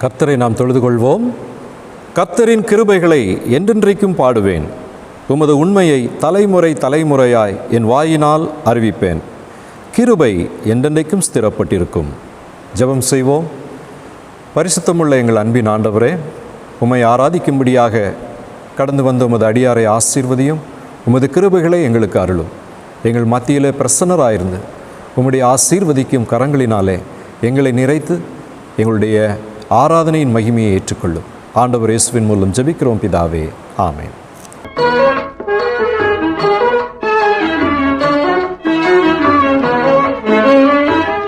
கர்த்தரை நாம் தொழுது கொள்வோம். கர்த்தரின் கிருபைகளை என்றென்றைக்கும் பாடுவேன். உமது உண்மையை தலைமுறை தலைமுறையாய் என் வாயினால் அறிவிப்பேன். கிருபை என்றென்றைக்கும் ஸ்திரப்பட்டிருக்கும். ஜெபம் செய்வோம். பரிசுத்தமுள்ள எங்கள் அன்பின் ஆண்டவரே, உம்மை ஆராதிக்கும்படியாக கடந்து வந்த உமது அடியாரை ஆசீர்வதியும். உமது கிருபைகளை எங்களுக்கு அருளும். எங்கள் மத்தியிலே பிரசன்னராயிருந்து உம்முடைய ஆசீர்வதிக்கும் கரங்களினாலே எங்களை நிறைத்து எங்களுடைய ஆராதனையின் மகிமையை ஏற்றுக்கொள்ளும். ஆண்டவர் இயேசுவின் மூலம் ஜெபிக்கிறோம் பிதாவே, ஆமென்.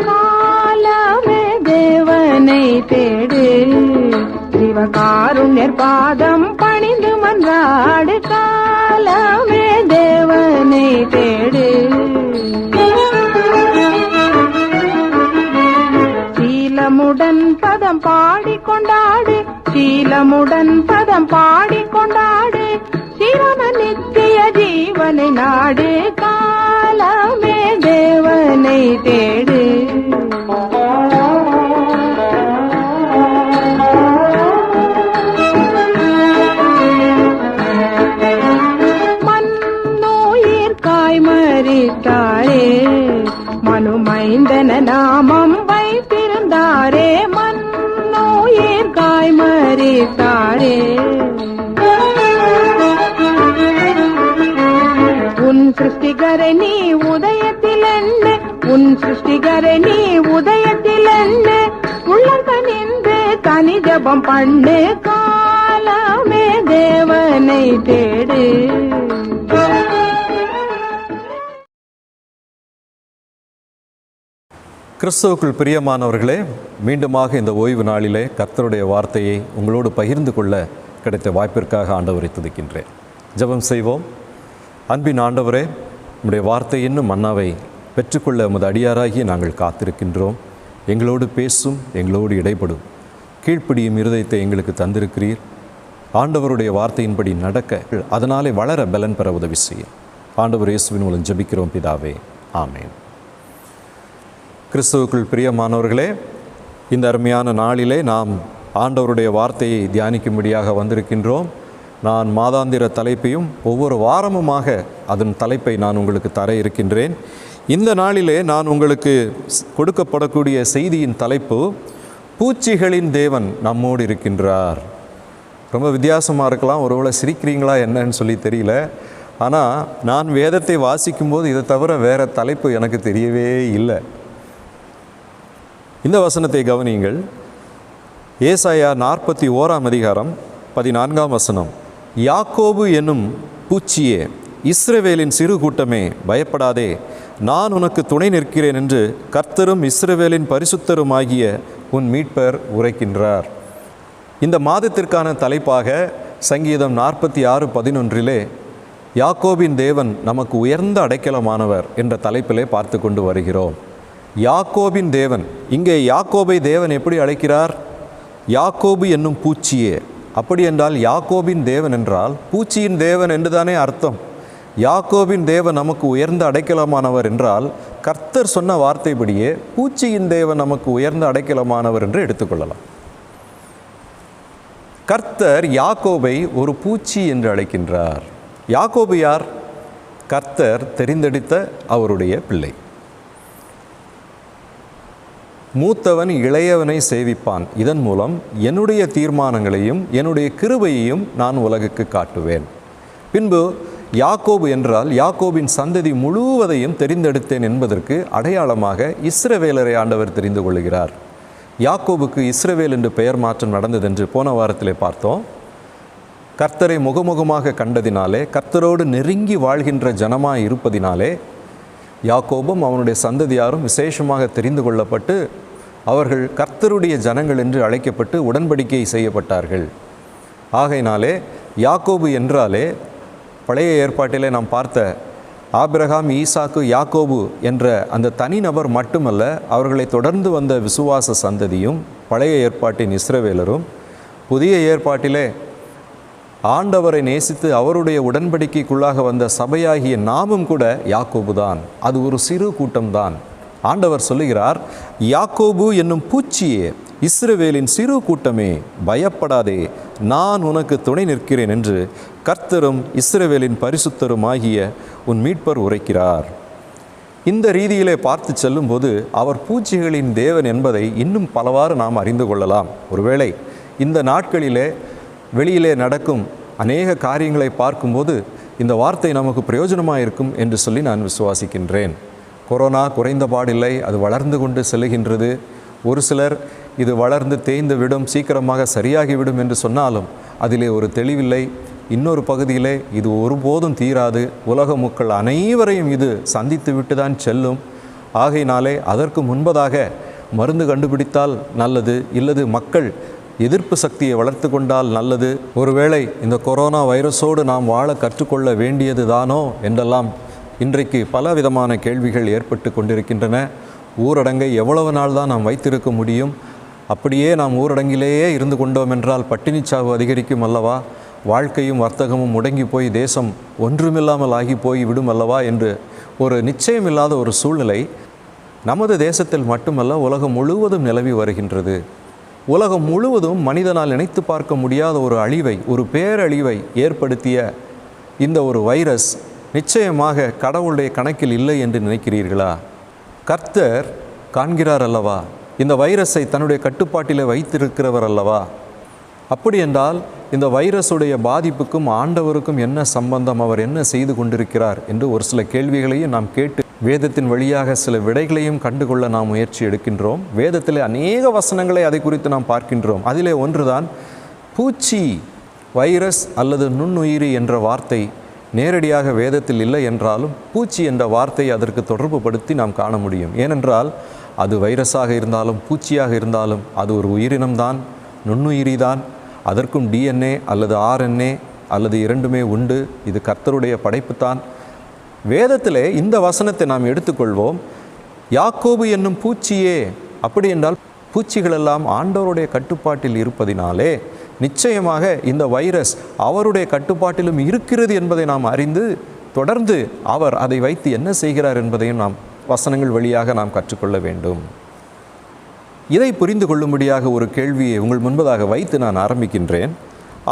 காலமே தேவனை தேடு, சிவகாருண்யர் பாதம் பணிந்து மன்றாடு. காலமே தேவனை தேடு, சீலமுடன் பதம் பாடிக்கொண்டாடு. சீலமுடன் பதம் பாடிக்கொண்டாடு. சிரம நித்திய ஜீவனை நாடு. காலமே தேவனை தேடு. மன்னோயிர்காய் மரித்தாரே, மனுமைந்தன நாமம் வைத்திருந்தாரே. மன்னோயிர்காய் மரித்தாரே, உன் சிருஷ்டிகரை நீ உதயத்தில் என்ன, உன் சிருஷ்டிகரை நீ உதயத்தில் என்ன, உள்ளங்கனிந்து தனி ஜபம் பண்ணு. காலமே தேவனை தேடு. கிறிஸ்துவுக்குள் பிரியமானவர்களே, மீண்டுமாக இந்த ஓய்வு நாளிலே கர்த்தருடைய வார்த்தையை உங்களோடு பகிர்ந்து கொள்ள கிடைத்த வாய்ப்பிற்காக ஆண்டவரை துதிக்கின்றேன். ஜெபம் செய்வோம். அன்பின் ஆண்டவரே, உம்முடைய வார்த்தை என்னும் மன்னாவை பெற்றுக்கொள்ள உமது அடியாராகி நாங்கள் காத்திருக்கின்றோம். எங்களோடு பேசும், எங்களோடு இடைப்படும், கீழ்ப்பிடியும் இருதயத்தை எங்களுக்கு தந்திருக்கிறீர். ஆண்டவருடைய வார்த்தையின்படி நடக்க, அதனாலே வளர பலன் பெற உதவி செய்யும். ஆண்டவர் இயேசுவின் மூலம் ஜெபிக்கிறோம் பிதாவே, ஆமென். கிறிஸ்துவுக்குள் பிரியமானவர்களே, இந்த அருமையான நாளிலே நாம் ஆண்டவருடைய வார்த்தையை தியானிக்கும்படியாக வந்திருக்கின்றோம். நான் மாதாந்திர தலைப்பையும் ஒவ்வொரு வாரமுமாக அதன் தலைப்பை நான் உங்களுக்கு தர இருக்கின்றேன். இந்த நாளிலே நான் உங்களுக்கு கொடுக்கப்படக்கூடிய செய்தியின் தலைப்பு, பூச்சிகளின் தேவன் நம்மோடு இருக்கின்றார். ரொம்ப வித்தியாசமாக இருக்கலாம், ஒருவேளை சிரிக்கிறீங்களா என்னன்னு சொல்லி தெரியல. ஆனால் நான் வேதத்தை வாசிக்கும்போது இதை தவிர வேறு தலைப்பு எனக்கு தெரியவே இல்லை. இந்த வசனத்தை கவனியுங்கள். ஏசாயா 41:14 யாக்கோபு என்னும் பூச்சியே, இஸ்ரவேலின் சிறு கூட்டமே, பயப்படாதே, நான் உனக்கு துணை நிற்கிறேன் என்று கர்த்தரும் இஸ்ரவேலின் பரிசுத்தருமாகிய உன் மீட்பர் உரைக்கின்றார். இந்த மாதத்திற்கான தலைப்பாக சங்கீதம் 46:11 யாக்கோபின் தேவன் நமக்கு உயர்ந்த அடைக்கலமானவர் என்ற தலைப்பிலே பார்த்து கொண்டு வருகிறோம். யாக்கோபின் தேவன், இங்கே யாக்கோபை தேவன் எப்படி அழைக்கிறார்? யாக்கோபு என்னும் பூச்சியே. அப்படி என்றால் யாக்கோபின் தேவன் என்றால் பூச்சியின் தேவன் என்றுதானே அர்த்தம். யாக்கோபின் தேவன் நமக்கு உயர்ந்த அடைக்கலமானவர் என்றால் கர்த்தர் சொன்ன வார்த்தைப்படியே பூச்சியின் தேவன் நமக்கு உயர்ந்த அடைக்கலமானவர் என்று எடுத்துக்கொள்ளலாம். கர்த்தர் யாக்கோபை ஒரு பூச்சி என்று அழைக்கின்றார். யாக்கோபு யார்? கர்த்தர் தெரிந்தெடுத்த அவருடைய பிள்ளை. மூத்தவன் இளையவனை சேவிப்பான். இதன் மூலம் என்னுடைய தீர்மானங்களையும் என்னுடைய கிருபையையும் நான் உலகுக்கு காட்டுவேன். பின்பு யாக்கோபு என்றால் யாக்கோபின் சந்ததி முழுவதையும் தெரிந்தெடுத்தேன் என்பதற்கு அடையாளமாக இஸ்ரவேலரை ஆண்டவர் தெரிந்து கொள்கிறார். யாக்கோபுக்கு இஸ்ரவேல் என்று பெயர் மாற்றம் நடந்ததென்று போன வாரத்திலே பார்த்தோம். கர்த்தரை முகமுகமாக கண்டதினாலே, கர்த்தரோடு நெருங்கி வாழ்கின்ற ஜனமாய் இருப்பதினாலே யாக்கோபும் அவனுடைய சந்ததியாரும் விசேஷமாக தெரிந்து கொள்ளப்பட்டு அவர்கள் கர்த்தருடைய ஜனங்கள் என்று அழைக்கப்பட்டு உடன்படிக்கை செய்யப்பட்டார்கள். ஆகையினாலே யாக்கோபு என்றாலே பழைய ஏற்பாட்டிலே நாம் பார்த்த ஆபிரகாம், ஈசாக்கு, யாக்கோபு என்ற அந்த தனிநபர் மட்டுமல்ல, அவர்களை தொடர்ந்து வந்த விசுவாச சந்ததியும் பழைய ஏற்பாட்டின் இஸ்ரவேலரும், புதிய ஏற்பாட்டிலே ஆண்டவரை நேசித்து அவருடைய உடன்படிக்கைக்குள்ளாக வந்த சபையாகிய நாமும் கூட யாக்கோபு தான். அது ஒரு சிறு கூட்டம்தான். ஆண்டவர் சொல்லுகிறார், யாக்கோபு என்னும் பூச்சியே, இஸ்ரவேலின் சிறு கூட்டமே, பயப்படாதே, நான் உனக்கு துணை நிற்கிறேன் என்று கர்த்தரும் இஸ்ரவேலின் பரிசுத்தருமாகிய உன் மீட்பர் உரைக்கிறார். இந்த ரீதியிலே பார்த்து செல்லும்போது அவர் பூச்சிகளின் தேவன் என்பதை இன்னும் பலவாறு நாம் அறிந்து கொள்ளலாம். ஒருவேளை இந்த நாட்களிலே வெளியிலே நடக்கும் அநேக காரியங்களை பார்க்கும்போது இந்த வார்த்தை நமக்கு பிரயோஜனமாக இருக்கும் என்று சொல்லி நான் விசுவாசிக்கின்றேன். கொரோனா குறைந்த பாடில்லை, அது வளர்ந்து கொண்டு செல்லுகின்றது. ஒரு சிலர் இது வளர்ந்து தேய்ந்து விடும், சீக்கிரமாக சரியாகிவிடும் என்று சொன்னாலும் அதிலே ஒரு தெளிவில்லை. இன்னொரு பகுதியிலே இது ஒருபோதும் தீராது, உலக மக்கள் அனைவரையும் இது சந்தித்து விட்டு தான் செல்லும். ஆகையினாலே அதற்கு முன்பதாக மருந்து கண்டுபிடித்தால் நல்லது, இல்லது மக்கள் எதிர்ப்பு சக்தியை வளர்த்து கொண்டால் நல்லது. ஒருவேளை இந்த கொரோனா வைரஸோடு நாம் வாழ கற்றுக்கொள்ள வேண்டியது தானோ என்றெல்லாம் இன்றைக்கு பலவிதமான கேள்விகள் ஏற்பட்டு கொண்டிருக்கின்றன. ஊரடங்கை எவ்வளவு நாள் தான் நாம் வைத்திருக்க முடியும்? அப்படியே நாம் ஊரடங்கிலேயே இருந்து கொண்டோம் என்றால் பட்டினிச்சாவு அதிகரிக்கும் அல்லவா? வாழ்க்கையும் வர்த்தகமும் முடங்கி போய் தேசம் ஒன்றுமில்லாமல் ஆகி போய் விடும் அல்லவா என்று ஒரு நிச்சயமில்லாத ஒரு சூழ்நிலை நமது தேசத்தில் மட்டுமல்ல, உலகம் முழுவதும் நிலவி வருகின்றது. உலகம் முழுவதும் மனிதனால் நினைத்து பார்க்க முடியாத ஒரு அழிவை, ஒரு பேரழிவை ஏற்படுத்திய இந்த ஒரு வைரஸ் நிச்சயமாக கடவுளுடைய கணக்கில் இல்லை என்று நினைக்கிறீர்களா? கர்த்தர் காண்கிறார் அல்லவா? இந்த வைரஸை தன்னுடைய கட்டுப்பாட்டிலே வைத்திருக்கிறவர் அல்லவா? அப்படி என்றால் இந்த வைரஸுடைய பாதிப்புக்கும் ஆண்டவருக்கும் என்ன சம்பந்தம்? அவர் என்ன செய்து கொண்டிருக்கிறார் என்று ஒரு சில கேள்விகளையும் நாம் கேட்டு வேதத்தின் வழியாக சில விடைகளையும் கண்டுகொள்ள நாம் முயற்சி எடுக்கின்றோம். வேதத்தில் அநேக வசனங்களை அதை குறித்து நாம் பார்க்கின்றோம். அதிலே ஒன்றுதான் பூச்சி. வைரஸ் அல்லது நுண்ணுயிரி என்ற வார்த்தை நேரடியாக வேதத்தில் இல்லை என்றாலும் பூச்சி என்ற வார்த்தை அதற்கு தொடர்பு படுத்தி நாம் காண முடியும். ஏனென்றால் அது வைரஸாக இருந்தாலும் பூச்சியாக இருந்தாலும் அது ஒரு உயிரினம்தான், நுண்ணுயிரி தான். அதற்கும் DNA அல்லது RNA அல்லது இரண்டுமே உண்டு. இது கர்த்தருடைய படைப்புத்தான். வேதத்திலே இந்த வசனத்தை நாம் எடுத்துக்கொள்வோம். யாக்கோபு என்னும் பூச்சியே, அப்படி என்றால் பூச்சிகளெல்லாம் ஆண்டவருடைய கட்டுப்பாட்டில் இருப்பதினாலே நிச்சயமாக இந்த வைரஸ் அவருடைய கட்டுப்பாட்டிலும் இருக்கிறது என்பதை நாம் அறிந்து தொடர்ந்து அவர் அதை வைத்து என்ன செய்கிறார் என்பதையும் நாம் வசனங்கள் வழியாக நாம் கற்றுக்கொள்ள வேண்டும். இதை புரிந்து கொள்ளும்படியாக ஒரு கேள்வியை உங்கள் முன்பதாக வைத்து நான் ஆரம்பிக்கின்றேன்.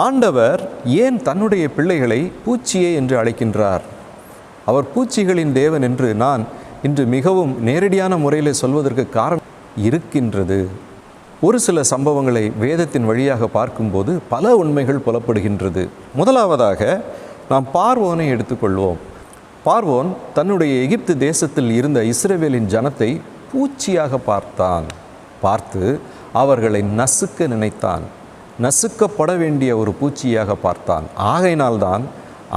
ஆண்டவர் ஏன் தன்னுடைய பிள்ளைகளை பூச்சியே என்று அழைக்கின்றார்? அவர் பூச்சிகளின் தேவன் என்று நான் இன்று மிகவும் நேரடியான முறையில் சொல்வதற்கு காரணம் இருக்கின்றது. ஒரு சில சம்பவங்களை வேதத்தின் வழியாக பார்க்கும்போது பல உண்மைகள் புலப்படுகின்றது. முதலாவதாக நாம் பார்வோனை எடுத்துக்கொள்வோம். பார்வோன் தன்னுடைய எகிப்து தேசத்தில் இருந்த இஸ்ரவேலின் ஜனத்தை பூச்சியாக பார்த்து அவர்களை நசுக்க நினைத்தான். நசுக்கப்பட வேண்டிய ஒரு பூச்சியாக பார்த்தான். ஆகையினால்தான்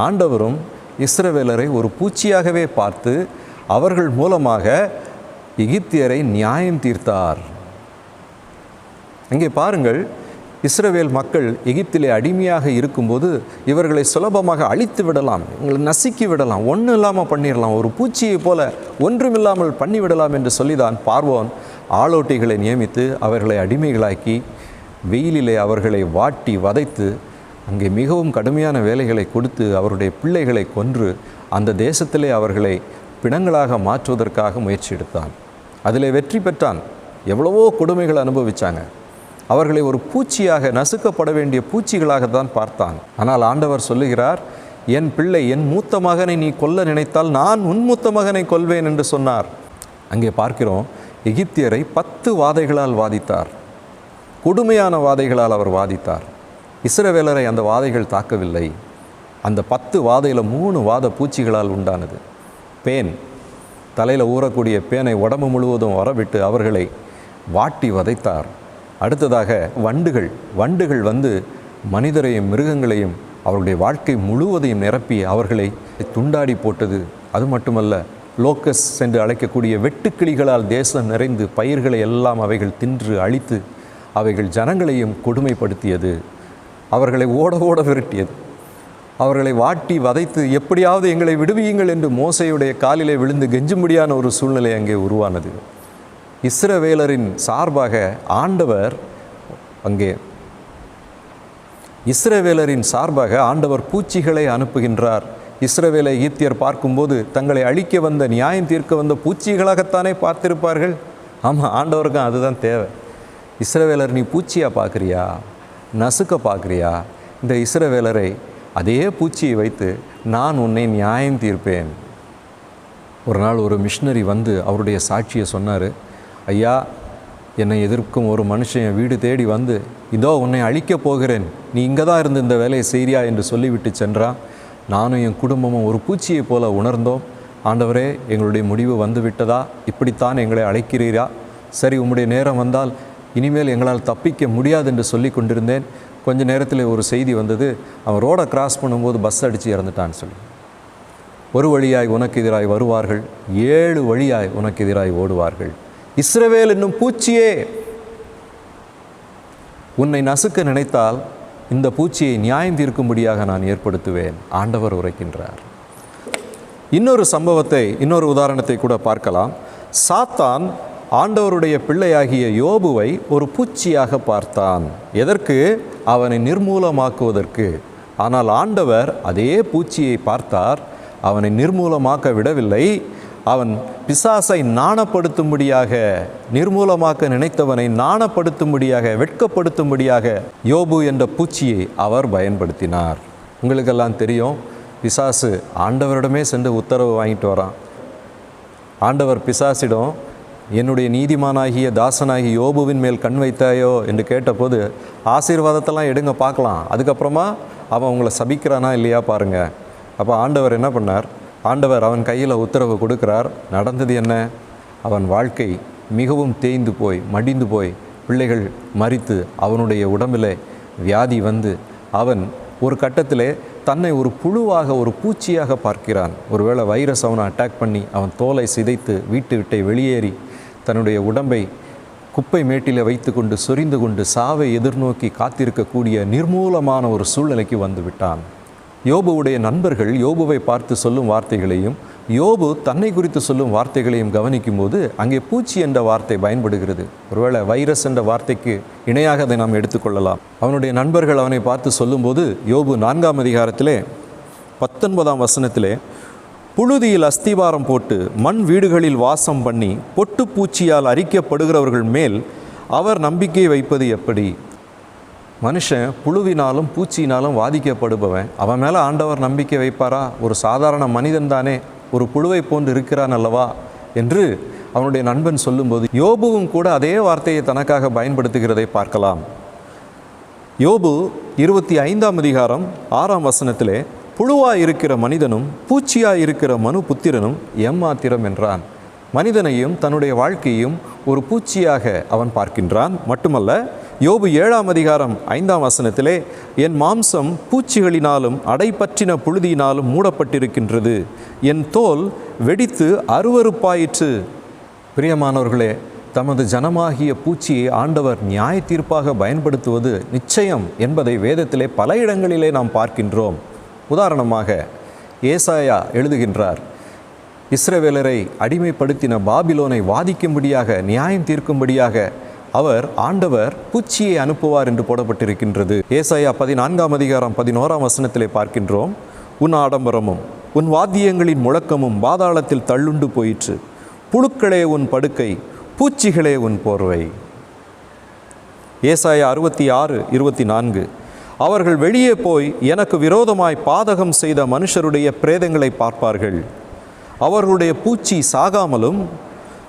ஆண்டவரும் இஸ்ரவேலரை ஒரு பூச்சியாகவே பார்த்து அவர்கள் மூலமாக எகிப்தியரை நியாயம் தீர்த்தார். அங்கே பாருங்கள், இஸ்ரவேல் மக்கள் எகிப்திலே அடிமையாக இருக்கும்போது இவர்களை சுலபமாக அழித்து விடலாம், இவங்களை நசுக்கி விடலாம், ஒன்றும் இல்லாமல் பண்ணிடலாம், ஒரு பூச்சியை போல ஒன்றுமில்லாமல் பண்ணிவிடலாம் என்று சொல்லிதான் பார்வோன் ஆளோட்டிகளை நியமித்து அவர்களை அடிமைகளாக்கி வெயிலிலே அவர்களை வாட்டி வதைத்து அங்கே மிகவும் கடுமையான வேலைகளை கொடுத்து அவருடைய பிள்ளைகளை கொன்று அந்த தேசத்திலே அவர்களை பிணங்களாக மாற்றுவதற்காக முயற்சி எடுத்தான். அதிலே வெற்றி பெற்றான். எவ்வளவோ கொடுமைகள் அனுபவித்தாங்க. அவர்களை ஒரு பூச்சியாக, நசுக்கப்பட வேண்டிய பூச்சிகளாகத்தான் பார்த்தான். ஆனால் ஆண்டவர் சொல்லுகிறார், என் பிள்ளை, என் மூத்த மகனை நீ கொல்ல நினைத்தால் நான் உன் மூத்த மகனை கொல்வேன் என்று சொன்னார். அங்கே பார்க்கிறோம், எகிப்தியரை 10 வாதைகளால் வாதித்தார். கொடுமையான வாதைகளால் அவர் வாதித்தார். இஸ்ரவேலரை அந்த வாதைகள் தாக்கவில்லை. அந்த 10 வாதையில் 3 வாத பூச்சிகளால் உண்டானது. பேன், தலையில் ஊறக்கூடிய பேனை உடம்பு முழுவதும் வரவிட்டு அவர்களை வாட்டி வதைத்தார். அடுத்ததாக வண்டுகள் வந்து மனிதரையும் மிருகங்களையும் அவருடைய வாழ்க்கை முழுவதையும் நிரப்பி அவர்களை துண்டாடி போட்டது. அது மட்டுமல்ல, லோக்கஸ் என்று அழைக்கக்கூடிய வெட்டுக்கிளிகளால் தேசம் நிறைந்து பயிர்களை எல்லாம் அவைகள் தின்று அழித்து அவைகள் ஜனங்களையும் கொடுமைப்படுத்தியது. அவர்களை ஓட விரட்டியது. அவர்களை வாட்டி வதைத்து எப்படியாவது எங்களை விடுவியுங்கள் என்று மோசையுடைய காலிலே விழுந்து கெஞ்சும்படியான ஒரு சூழ்நிலை அங்கே உருவானது. இஸ்ரவேலரின் சார்பாக ஆண்டவர் ஆண்டவர் பூச்சிகளை அனுப்புகின்றார். இஸ்ரவேலை எகிப்தியர் பார்க்கும்போது தங்களை அழிக்க வந்த, நியாயம் தீர்க்க வந்த பூச்சிகளாகத்தானே பார்த்திருப்பார்கள். ஆமாம், ஆண்டவருக்கும் அதுதான் தேவை. இஸ்ரவேலர் நீ பூச்சியாக பார்க்குறியா, நசுக்க பார்க்குறியா? இந்த இஸ்ரவேலரை அதே பூச்சியை வைத்து நான் உன்னை நியாயம் தீர்ப்பேன். ஒரு நாள் ஒரு மிஷினரி வந்து அவருடைய சாட்சியை சொன்னார். ஐயா, என்னை எதிர்க்கும் ஒரு மனுஷன் என் வீடு தேடி வந்து, இதோ உன்னை அழிக்கப் போகிறேன், நீ இங்கே தான் இருந்து இந்த வேலையை செய்றியா என்று சொல்லிவிட்டு சென்றான். நானும் என் குடும்பமும் ஒரு பூச்சியை போல உணர்ந்தோம். ஆண்டவரே, எங்களுடைய முடிவு வந்து விட்டதா? இப்படித்தான் எங்களை அழைக்கிறீரா? சரி, உம்முடைய நேரம் வந்தால் இனிமேல் எங்களால் தப்பிக்க முடியாது என்று சொல்லி கொண்டிருந்தேன். கொஞ்ச நேரத்தில் ஒரு செய்தி வந்தது, அவன் ரோடை கிராஸ் பண்ணும்போது பஸ் அடித்து இறந்துட்டான்னு சொல்லி. ஒரு வழியாய் உனக்கு எதிராய் வருவார்கள், 7 வழியாய் உனக்கு எதிராய் ஓடுவார்கள். இஸ்ரவேல் என்னும் பூச்சியே, உன்னை நசுக்க நினைத்தால் இந்த பூச்சியை நியாயம் தீர்க்கும்படியாக நான் ஏற்படுத்துவேன். ஆண்டவர் உரைக்கின்றார். இன்னொரு சம்பவத்தை, இன்னொரு உதாரணத்தை கூட பார்க்கலாம். சாத்தான் ஆண்டவருடைய பிள்ளையாகிய யோபுவை ஒரு பூச்சியாக பார்த்தான். எதற்கு? அவனை நிர்மூலமாக்குவதற்கு. ஆனால் ஆண்டவர் அதே பூச்சியை பார்த்தார், அவனை நிர்மூலமாக்க விடவில்லை. அவன் பிசாசை நாணப்படுத்தும்படியாக, நிர்மூலமாக்க நினைத்தவனை நாணப்படுத்தும்படியாக, வெட்கப்படுத்தும்படியாக யோபு என்ற பூச்சியை அவர் பயன்படுத்தினார். உங்களுக்கெல்லாம் தெரியும், பிசாசு ஆண்டவரிடமே சென்று உத்தரவு வாங்கிட்டு வரான். ஆண்டவர் பிசாசிடம், என்னுடைய நீதிமானாகிய தாசனாகிய யோபுவின் மேல் கண் வைத்தாயோ என்று கேட்டபோது, ஆசீர்வாதத்தெல்லாம் எடுங்க பார்க்கலாம், அதுக்கப்புறமா அவன் உங்களை சபிக்கிறானா இல்லையா பாருங்கள். அப்போ ஆண்டவர் என்ன பண்ணார்? ஆண்டவர் அவன் கையில் உத்தரவு கொடுக்கிறார். நடந்தது என்ன? அவன் வாழ்க்கை மிகவும் தேய்ந்து போய், மடிந்து போய், பிள்ளைகள் மரித்து, அவனுடைய உடம்பில் வியாதி வந்து, அவன் ஒரு கட்டத்திலே தன்னை ஒரு புழுவாக, ஒரு பூச்சியாக பார்க்கிறான். ஒருவேளை வைரஸ் அவனை அட்டாக் பண்ணி அவன் தோலை சிதைத்து வீட்டு விட்டை வெளியேறி தன்னுடைய உடம்பை குப்பை மேட்டில் வைத்து கொண்டு சொரிந்து கொண்டு சாவை எதிர்நோக்கி காத்திருக்கக்கூடிய நிர்மூலமான ஒரு சூழ்நிலைக்கு வந்து விட்டான். யோபுவுடைய நண்பர்கள் யோபுவை பார்த்து சொல்லும் வார்த்தைகளையும் யோபு தன்னை குறித்து சொல்லும் வார்த்தைகளையும் கவனிக்கும் போது அங்கே பூச்சி என்ற வார்த்தை பயன்படுகிறது. ஒருவேளை வைரஸ் என்ற வார்த்தைக்கு இணையாக அதை நாம் எடுத்துக்கொள்ளலாம். அவனுடைய நண்பர்கள் அவனை பார்த்து சொல்லும்போது யோபு 4ஆம் அதிகாரத்திலே 19ஆம் வசனத்திலே, புழுதியில் அஸ்திவாரம் போட்டு மண் வீடுகளில் வாசம் பண்ணி பொட்டு பூச்சியால் அரிக்கப்படுகிறவர்கள் மேல் அவர் நம்பிக்கை வைப்பது எப்படி? மனுஷன் புழுவினாலும் பூச்சியினாலும் வாதிக்கப்படுபவன், அவன் மேலே ஆண்டவர் நம்பிக்கை வைப்பாரா? ஒரு சாதாரண மனிதன் தானே, ஒரு புழுவை போன்று இருக்கிறான் அல்லவா என்று அவனுடைய நண்பன் சொல்லும்போது யோபுவும் கூட அதே வார்த்தையை தனக்காக பயன்படுத்துகிறதை பார்க்கலாம். யோபு 25ஆம் அதிகாரம் 6ஆம் வசனத்திலே, புழுவாய் இருக்கிற மனிதனும் பூச்சியாய் இருக்கிற மனு புத்திரனும் எம்மாத்திரம் என்றான். மனிதனையும் தன்னுடைய வாழ்க்கையும் ஒரு பூச்சியாக அவன் பார்க்கின்றான். மட்டுமல்ல, யோபு 7ஆம் அதிகாரம் 5ஆம் வசனத்திலே, என் மாம்சம் பூச்சிகளினாலும் அடைப்பற்றின புழுதியினாலும் மூடப்பட்டிருக்கின்றது, என் தோல் வெடித்து அருவருப்பாயிற்று. பிரியமானவர்களே, தமது ஜனமாகிய பூச்சியை ஆண்டவர் நியாய தீர்ப்பாக பயன்படுத்துவது நிச்சயம் என்பதை வேதத்திலே பல இடங்களிலே நாம் பார்க்கின்றோம். உதாரணமாக ஏசாயா எழுதுகின்றார், இஸ்ரவேலரை அடிமைப்படுத்தின பாபிலோனை வாதிக்கும்படியாக, நியாயம் தீர்க்கும்படியாக ஆண்டவர் பூச்சியை அனுப்புவார் என்று போடப்பட்டிருக்கின்றது. ஏசாயா 14ஆம் அதிகாரம் 11ஆம் வசனத்திலே பார்க்கின்றோம், உன் ஆடம்பரமும் உன் வாத்தியங்களின் முழக்கமும் பாதாளத்தில் தள்ளுண்டு போயிற்று, புழுக்களே உன் படுக்கை, பூச்சிகளே உன் போர்வை. ஏசாயா 66:24, அவர்கள் வெளியே போய் எனக்கு விரோதமாய் பாதகம் செய்த மனுஷருடைய பிரேதங்களை பார்ப்பார்கள், அவர்களுடைய பூச்சி சாகாமலும்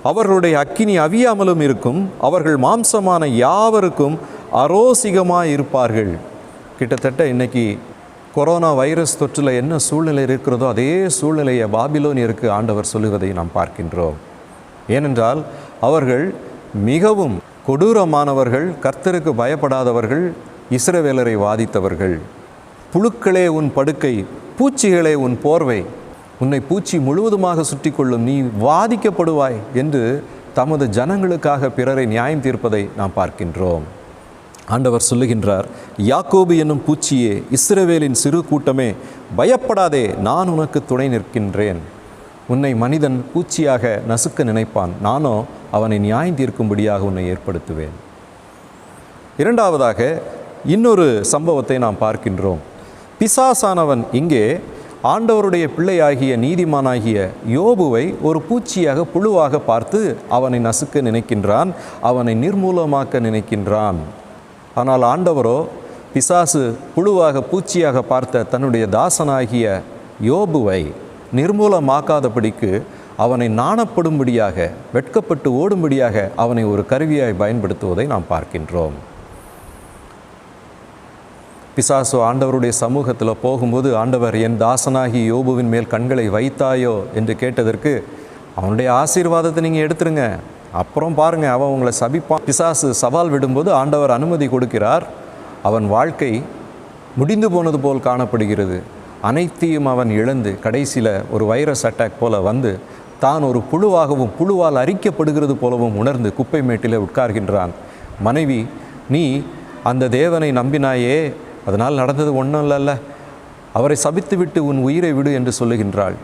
அவர்களுடைய அக்கினி அவியாமலும் இருக்கும், அவர்கள் மாம்சமான யாவருக்கும் அரோசிகமாய் இருப்பார்கள். கிட்டத்தட்ட இன்னைக்கு கொரோனா வைரஸ் தொற்றில் என்ன சூழ்நிலை இருக்கிறதோ அதே சூழ்நிலையை பாபிலோனியருக்கு ஆண்டவர் சொல்லுவதை நாம் பார்க்கின்றோம். ஏனென்றால் அவர்கள் மிகவும் கொடூரமானவர்கள், கர்த்தருக்கு பயப்படாதவர்கள், இஸ்ரவேலரை வாதித்தவர்கள். புழுக்களே உன் படுக்கை, பூச்சிகளே உன் போர்வை, உன்னை பூச்சி முழுவதுமாக சுற்றி கொள்ளும், நீ வாதிக்கப்படுவாய் என்று தமது ஜனங்களுக்காக பிறரை நியாயம் தீர்ப்பதை நாம் பார்க்கின்றோம். ஆண்டவர் சொல்லுகின்றார், யாக்கோபு என்னும் பூச்சியே, இஸ்ரவேலின் சிறு கூட்டமே, பயப்படாதே, நான் உனக்கு துணை நிற்கின்றேன். உன்னை மனிதன் பூச்சியாக நசுக்க நினைப்பான், நானோ அவனை நியாயம் தீர்க்கும்படியாக உன்னை ஏற்படுத்துவேன். இரண்டாவதாக இன்னொரு சம்பவத்தை நாம் பார்க்கின்றோம். பிசாசானவன் இங்கே ஆண்டவருடைய பிள்ளையாகிய நீதிமானாகிய யோபுவை ஒரு பூச்சியாக புழுவாக பார்த்து அவனை நசுக்க நினைக்கின்றான், அவனை நிர்மூலமாக்க நினைக்கின்றான். ஆனால் ஆண்டவரோ பிசாசு புழுவாக பூச்சியாக பார்த்த தன்னுடைய தாசனாகிய யோபுவை நிர்மூலமாக்காதபடிக்கு அவனை நாணப்படும்படியாக, வெட்கப்பட்டு ஓடும்படியாக அவனை ஒரு கருவியாய் பயன்படுத்துவதை நாம் பார்க்கின்றோம். பிசாசு ஆண்டவருடைய சமூகத்தில் போகும்போது, ஆண்டவர் என் தாசனாகி யோபுவின் மேல் கண்களை வைத்தாயோ என்று கேட்டதற்கு, அவனுடைய ஆசீர்வாதத்தை நீங்கள் எடுத்துருங்க, அப்புறம் பாருங்கள் அவன் உங்களை சபிப்பான். பிசாசு சவால் விடும்போது ஆண்டவர் அனுமதி கொடுக்கிறார். அவன் வாழ்க்கை முடிந்து போனது போல் காணப்படுகிறது. அனைத்தையும் அவன் இழந்து கடைசியில் ஒரு வைரஸ் அட்டாக் போல வந்து தான் ஒரு புழுவாகவும் புழுவால் அரிக்கப்படுகிறது போலவும் உணர்ந்து குப்பை மேட்டிலே உட்கார்கின்றான். மனைவி, நீ அந்த தேவனை நம்பினாயே, அதனால் நடந்தது ஒன்றும் இல்லைல்ல, அவரை சபித்து விட்டு உன் உயிரை விடு என்று சொல்லுகின்றாள்.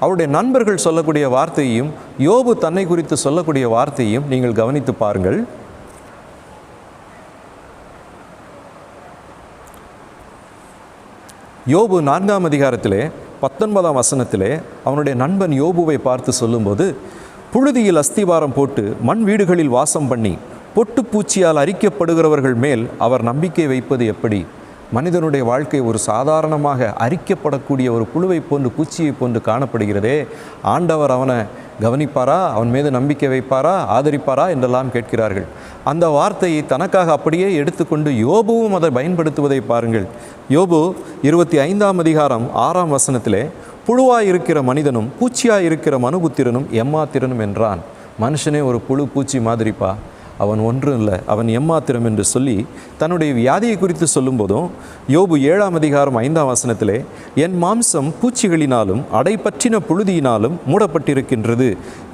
அவருடைய நண்பர்கள் சொல்லக்கூடிய வார்த்தையும் யோபு தன்னை குறித்து சொல்லக்கூடிய வார்த்தையும் நீங்கள் கவனித்து பாருங்கள். யோபு 4ஆம் அதிகாரத்திலே 19ஆம் வசனத்திலே அவனுடைய நண்பன் யோபுவை பார்த்து சொல்லும்போது, புழுதியில் அஸ்திவாரம் போட்டு மண் வீடுகளில் வாசம் பண்ணி பொட்டுப்பூச்சியால் அரிக்கப்படுகிறவர்கள் மேல் அவர் நம்பிக்கை வைப்பது எப்படி? மனிதனுடைய வாழ்க்கை ஒரு சாதாரணமாக அரிக்கப்படக்கூடிய ஒரு புழுவை போன்று பூச்சியை போன்று காணப்படுகிறதே. ஆண்டவர் அவனை கவனிப்பாரா? அவன் மீது நம்பிக்கை வைப்பாரா? ஆதரிப்பாரா என்றெல்லாம் கேட்கிறார்கள். அந்த வார்த்தையை தனக்காக அப்படியே எடுத்துக்கொண்டு யோபுவும் அதை பயன்படுத்துவதை பாருங்கள். யோபு 25ஆம் அதிகாரம் 6ஆம் வசனத்திலே, புழுவாய் இருக்கிற மனிதனும் பூச்சியாய் இருக்கிற மனுபுத்திரனும் எம்மாத்திரனும் என்றான். மனுஷனே ஒரு புழு பூச்சி மாதிரிப்பா, அவன் ஒன்றும் இல்லை, அவன் எம்மாத்திரம் என்று சொல்லி தன்னுடைய வியாதியை குறித்து சொல்லும்போதும், யோபு 7ஆம் அதிகாரம் 5ஆம் வசனத்திலே, என் மாம்சம் பூச்சிகளினாலும் அடைப்பற்றின புழுதியினாலும் மூடப்பட்டிருக்கின்றது,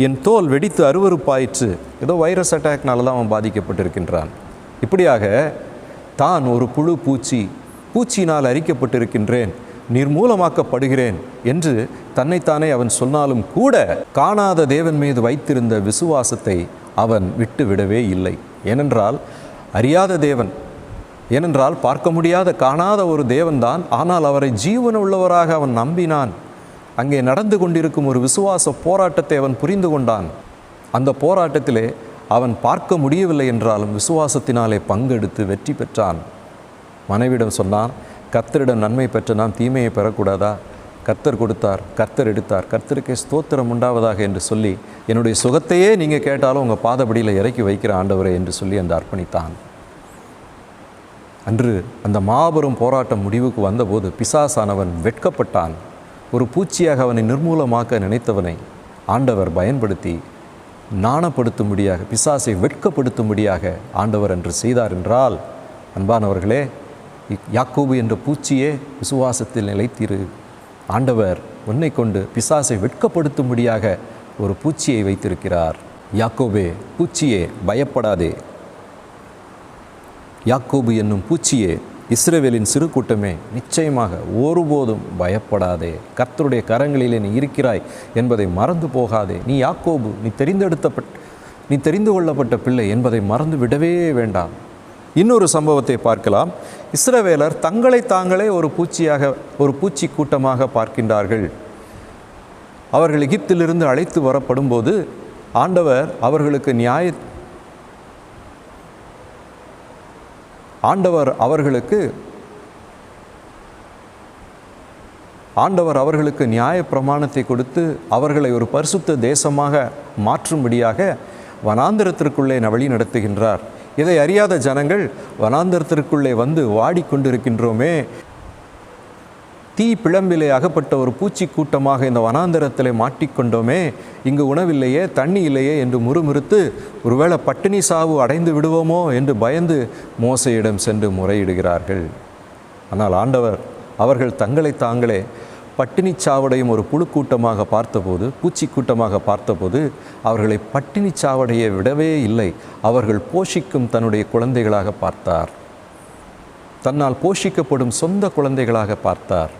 என் தோல் வெடித்து அருவருப்பாயிற்று. ஏதோ வைரஸ் அட்டாக்னால தான் அவன் பாதிக்கப்பட்டிருக்கின்றான். இப்படியாக தான் ஒரு புழு பூச்சியினால் அரிக்கப்பட்டிருக்கின்றேன், நிர்மூலமாக்கப்படுகிறேன் என்று தன்னைத்தானே அவன் சொன்னாலும் கூட காணாத தேவன் மீது வைத்திருந்த விசுவாசத்தை அவன் விட்டு விடவே இல்லை. ஏனென்றால் அறியாத தேவன், ஏனென்றால் பார்க்க முடியாத காணாத ஒரு தேவன்தான். ஆனால் அவரை ஜீவன உள்ளவராக அவன் நம்பினான். அங்கே நடந்து கொண்டிருக்கும் ஒரு விசுவாச போராட்டத்தை அவன் புரிந்து கொண்டான். அந்த போராட்டத்திலே அவன் பார்க்க முடியவில்லை என்றாலும் விசுவாசத்தினாலே பங்கெடுத்து வெற்றி பெற்றான். மனைவிடம் சொன்னான், கர்த்தரிடம் நன்மை பெற்ற நாம் தீமையை பெறக்கூடாதா? கர்த்தர் கொடுத்தார், கர்த்தர் எடுத்தார், கர்த்தருக்கே ஸ்தோத்திரம் உண்டாவதாக என்று சொல்லி, என்னுடைய சுகத்தையே நீங்கள் கேட்டாலும் உங்கள் பாதபடியில் இறக்கி வைக்கிற ஆண்டவரே என்று சொல்லி அந்த அர்ப்பணித்தான். அன்று அந்த மாபெரும் போராட்டம் முடிவுக்கு வந்தபோது பிசாசானவன் வெட்கப்பட்டான். ஒரு பூச்சியாக அவனை நிர்மூலமாக்க நினைத்தவனை ஆண்டவர் பயன்படுத்தி நாணப்படுத்தும்படியாக, பிசாசை வெட்கப்படுத்தும்படியாக ஆண்டவர் என்று செய்தார் என்றால், அன்பானவர்களே, யாக்கோபு என்ற பூச்சியே விசுவாசத்தில் நிலைத்திரு. ஆண்டவர் உன்னை கொண்டு பிசாசை வெட்கப்படுத்தும்படியாக ஒரு பூச்சியை வைத்திருக்கிறார். யாக்கோபே பூச்சியே பயப்படாதே. யாக்கோபு என்னும் பூச்சியே, இஸ்ரவேலின் சிறு கூட்டமே, நிச்சயமாக ஒருபோதும் பயப்படாதே. கர்த்தருடைய கரங்களிலே நீ இருக்கிறாய் என்பதை மறந்து போகாதே. நீ யாக்கோபு, நீ தெரிந்து கொள்ளப்பட்ட பிள்ளை என்பதை மறந்து விடவே வேண்டாம். இன்னொரு சம்பவத்தை பார்க்கலாம். இஸ்ரவேலர் தங்களை தாங்களே ஒரு பூச்சி கூட்டமாக பார்க்கின்றார்கள். அவர்கள் எகிப்திலிருந்து அழைத்து வரப்படும் போது ஆண்டவர் அவர்களுக்கு நியாய பிரமாணத்தை கொடுத்து அவர்களை ஒரு பரிசுத்த தேசமாக மாற்றும்படியாக வனாந்திரத்திற்குள்ளே வழி நடத்துகின்றார். இதை அறியாத ஜனங்கள் வனாந்தரத்திற்குள்ளே வந்து வாடிக்கொண்டிருக்கின்றோமே, தீ பிளம்பிலே அகப்பட்ட ஒரு பூச்சி கூட்டமாக இந்த வனாந்தரத்திலே மாட்டிக்கொண்டோமே, இங்கு உணவில்லையே, தண்ணி இல்லையே என்று முறுமுறுத்து ஒருவேளை பட்டினி சாவு அடைந்து விடுவோமோ என்று பயந்து மோசையிடம் சென்று முறையிடுகிறார்கள். ஆனால் ஆண்டவர் அவர்கள் தங்களை தாங்களே பட்டினி சாவடையும் ஒரு புழு கூட்டமாக பார்த்தபோது, பூச்சி கூட்டமாக பார்த்தபோது அவர்களை பட்டினி சாவடையை விடவே இல்லை. அவர்கள் போஷிக்கும் தன்னுடைய குழந்தைகளாக பார்த்தார். தன்னால் போஷிக்கப்படும் சொந்த குழந்தைகளாக பார்த்தார்.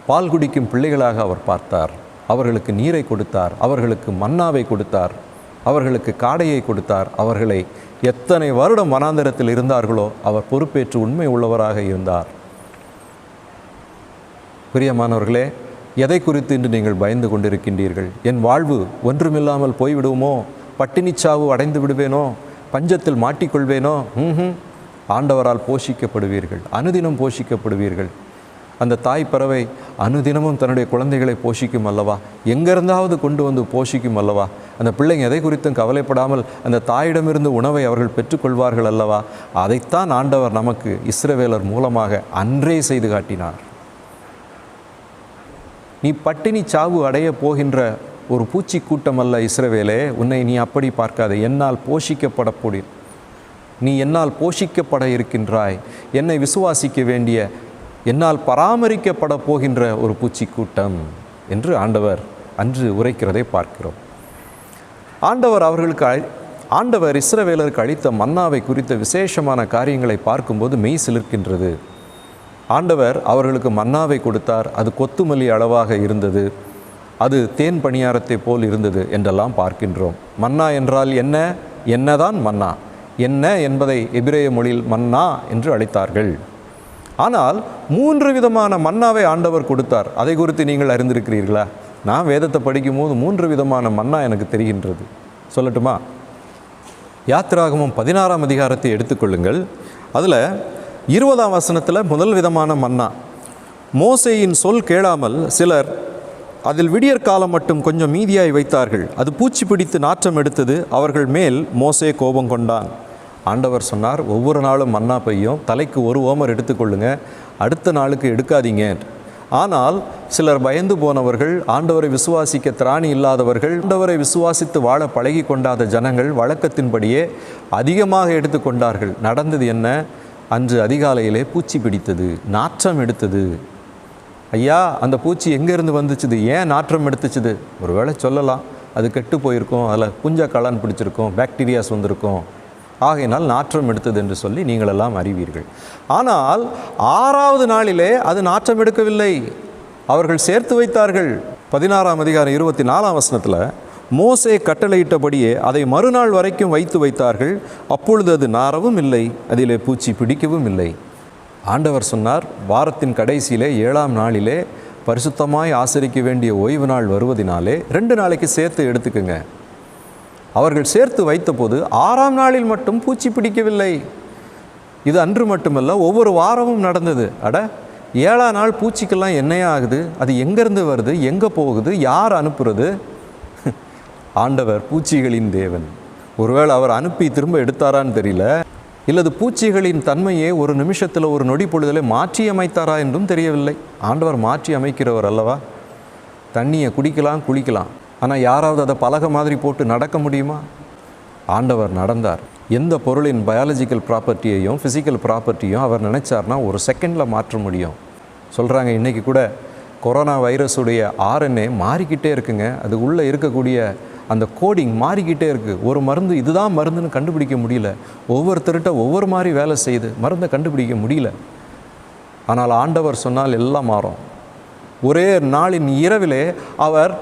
பால் குடிக்கும் பிள்ளைகளாக அவர் பார்த்தார். அவர்களுக்கு நீரை கொடுத்தார், அவர்களுக்கு மன்னாவை கொடுத்தார், அவர்களுக்கு காடையை கொடுத்தார். அவர்களை எத்தனை வருடம் வனாந்தரத்தில் இருந்தார்களோ அவர் பொறுப்பேற்று உண்மை உள்ளவராக இருந்தார். பிரியமானவர்களே, எதை குறித்து இன்று நீங்கள் பயந்து கொண்டிருக்கின்றீர்கள்? என் வாழ்வு ஒன்றுமில்லாமல் போய்விடுவோமோ, பட்டினிச்சாவு அடைந்து விடுவேனோ, பஞ்சத்தில் மாட்டிக்கொள்வேனோ? ஆண்டவரால் போஷிக்கப்படுவீர்கள், அனுதினம் போஷிக்கப்படுவீர்கள். அந்த தாய் பறவை அனுதினமும் தன்னுடைய குழந்தைகளை போஷிக்கும் அல்லவா, எங்கிருந்தாவது கொண்டு வந்து போஷிக்கும் அல்லவா. அந்த பிள்ளைங்க எதை குறித்தும் கவலைப்படாமல் அந்த தாயிடமிருந்து உணவை அவர்கள் பெற்றுக்கொள்வார்கள் அல்லவா. அதைத்தான் ஆண்டவர் நமக்கு இஸ்ரவேலர் மூலமாக அன்றே செய்து காட்டினார். நீ பட்டினி சாவு அடைய போகின்ற ஒரு பூச்சி கூட்டம் அல்ல இஸ்ரவேலே, உன்னை நீ அப்படி பார்க்காதே. என்னால் நீ என்னால் போஷிக்கப்பட இருக்கின்றாய். என்னை விசுவாசிக்க வேண்டிய, என்னால் பராமரிக்கப்பட போகின்ற ஒரு பூச்சி கூட்டம் என்று ஆண்டவர் அன்று உரைக்கிறதை பார்க்கிறோம். ஆண்டவர் இஸ்ரவேலருக்கு அளித்த மன்னாவை குறித்த விசேஷமான காரியங்களை பார்க்கும்போது மெய் சிலிர்க்கின்றது. ஆண்டவர் அவர்களுக்கு மன்னாவை கொடுத்தார். அது கொத்துமல்லி அளவாக இருந்தது, அது தேன் பணியாரத்தை போல் இருந்தது என்றெல்லாம் பார்க்கின்றோம். மன்னா என்றால் என்ன? என்னதான் மன்னா? என்ன என்பதை எபிரேய மொழியில் மன்னா என்று அழைத்தார்கள். ஆனால் 3 விதமான மன்னாவை ஆண்டவர் கொடுத்தார். அதை குறித்து நீங்கள் அறிந்திருக்கிறீர்களா? நான் வேதத்தை படிக்கும்போது 3 விதமான மன்னா எனக்கு தெரிகின்றது. சொல்லட்டுமா? யாத்திராகமம் 16ஆம் அதிகாரத்தை எடுத்துக்கொள்ளுங்கள். அதில் 20ஆம் வசனத்தில் முதல் விதமான மன்னா. மோசேயின் சொல் கேளாமல் சிலர் அதில் விடியற் காலம் மட்டும் கொஞ்சம் மீதியாய் வைத்தார்கள். அது பூச்சி பிடித்து நாற்றம் எடுத்தது. அவர்கள் மேல் மோசே கோபம் கொண்டான். ஆண்டவர் சொன்னார், ஒவ்வொரு நாளும் மன்னா பெய்யும், தலைக்கு 1 ஓமர் எடுத்துக்கொள்ளுங்க, அடுத்த நாளுக்கு எடுக்காதீங்க. ஆனால் சிலர் பயந்து போனவர்கள், ஆண்டவரை விசுவாசிக்க திராணி இல்லாதவர்கள், ஆண்டவரை விசுவாசித்து வாழ பழகி கொண்டாத ஜனங்கள் வழக்கத்தின்படியே அதிகமாக எடுத்துக்கொண்டார்கள். நடந்தது என்ன? அன்று அதிகாலையிலே பூச்சி பிடித்தது, நாற்றம் எடுத்தது. ஐயா, அந்த பூச்சி எங்கேருந்து வந்துச்சுது? ஏன் நாற்றம் எடுத்துச்சுது? ஒருவேளை சொல்லலாம், அது கெட்டு போயிருக்கும், அதில் புஞ்ச களான் பிடிச்சிருக்கும், பாக்டீரியாஸ் வந்திருக்கும், ஆகையினால் நாற்றம் எடுத்தது என்று சொல்லி நீங்களெல்லாம் அறிவீர்கள். ஆனால் 6வது நாளிலே அது நாற்றம் எடுக்கவில்லை, அவர்கள் சேர்த்து வைத்தார்கள். 16ஆம் அதிகாரம் 24ஆம் வசனத்தில் மோசே கட்டளையிட்டபடியே அதை மறுநாள் வரைக்கும் வைத்து வைத்தார்கள். அப்பொழுது அது நாரவும் இல்லை, அதிலே பூச்சி பிடிக்கவும் இல்லை. ஆண்டவர் சொன்னார், வாரத்தின் கடைசியிலே 7ஆம் நாளிலே பரிசுத்தமாய் ஆசரிக்க வேண்டிய ஓய்வு நாள் வருவதினாலே 2 நாளைக்கு சேர்த்து எடுத்துக்குங்க. அவர்கள் சேர்த்து வைத்தபோது 6ஆம் நாளில் மட்டும் பூச்சி பிடிக்கவில்லை. இது அன்று மட்டுமல்ல, ஒவ்வொரு வாரமும் நடந்தது. 7ஆம் நாள் பூச்சிக்கெல்லாம் என்னையா ஆகுது? அது எங்கேருந்து வருது? எங்கே போகுது? யார் அனுப்புறது? ஆண்டவர் பூச்சிகளின் தேவன். ஒருவேளை அவர் அனுப்பி திரும்ப எடுத்தாரான்னு தெரியல, இல்லது பூச்சிகளின் தன்மையை ஒரு நிமிஷத்தில், ஒரு நொடி பொழுதில் மாற்றி அமைத்தாரா என்றும் தெரியவில்லை. ஆண்டவர் மாற்றி அமைக்கிறவர் அல்லவா. தண்ணியை குடிக்கலாம், குளிக்கலாம், ஆனால் யாராவது அதை பலகை மாதிரி போட்டு நடக்க முடியுமா? ஆண்டவர் நடந்தார். எந்த பொருளின் பயாலஜிக்கல் ப்ராப்பர்ட்டியையும் ஃபிசிக்கல் ப்ராப்பர்ட்டியும் அவர் நினைச்சார்னா ஒரு செகண்டில் மாற்ற முடியும். சொல்கிறாங்க, இன்றைக்கி கூட கொரோனா வைரஸுடைய RNA மாறிக்கிட்டே இருக்குங்க. அது உள்ளே இருக்கக்கூடிய அந்த கோடிங் மாறிக்கிட்டே இருக்குது. ஒரு மருந்து இதுதான் மருந்துன்னு கண்டுபிடிக்க முடியல. ஒவ்வொருத்தருகிட்ட ஒவ்வொரு மாதிரி வேலை செய்யுது, மருந்தை கண்டுபிடிக்க முடியல. ஆனால் ஆண்டவர் சொன்னால் எல்லாம் மாறும். ஒரே நாளின் இரவிலே அவர்